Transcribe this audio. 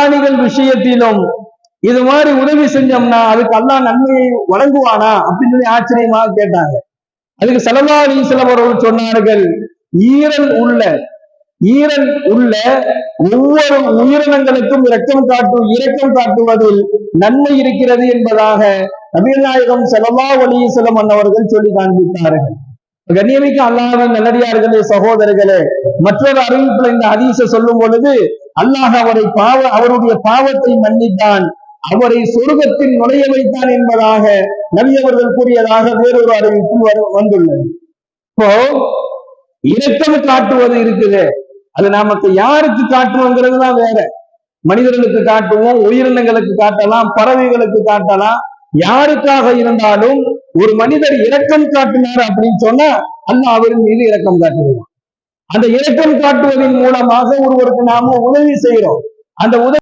பிராணிகள் விஷயத்திலும் இது மாதிரி உதவி செஞ்சோம்னா அதுக்கு அல்லாஹ் நன்மையை வழங்குவானா அப்படின்னு சொல்லி ஆச்சரியமாக கேட்டாங்க. அதுக்கு ஸல்லல்லாஹு அலைஹி வஸல்லம் அவர்கள் சொன்னார்கள், ஈரல் உள்ள ஒவ்வொரு உயிரினங்களுக்கும் இரக்கம் காட்டுவதில் நன்மை இருக்கிறது என்பதாக நபிகள் நாயகம் ஸல்லல்லாஹு அலைஹி வஸல்லம் அவர்கள் சொல்லி காண்பித்தார்கள். கண்ணியமிக்க அல்லாஹ்வின் நல்லடியார்களே, சகோதரர்களே, மற்றொரு அறிவிப்புல இந்த ஹதீஸை சொல்லும் பொழுது அல்லாஹ் அவருடைய பாவத்தை மன்னித்தான், அவரை சொர்க்கத்தில் நுழைய வைத்தான் என்பதாக நபி அவர்கள் கூறியதாக வேறொரு அறிவிப்பில் வந்துள்ளது. இப்போ இரக்கம் காட்டுவது இருக்குது, அது நமக்கு யாருக்கு காட்டுவோங்கிறது தான் வேற. மனிதர்களுக்கு காட்டுவோம், உயிரினங்களுக்கு காட்டலாம், பறவைகளுக்கு காட்டலாம். யாருக்காக இருந்தாலும் ஒரு மனிதர் இரக்கம் காட்டினார் அப்படின்னு சொன்னா அல்லாஹ் அவரின் மீது இரக்கம் காட்டுவான். அந்த இரக்கம் காட்டுவதன் மூலமாக ஒருவருக்கு நாம உதவி செய்யறோம். அந்த உதவி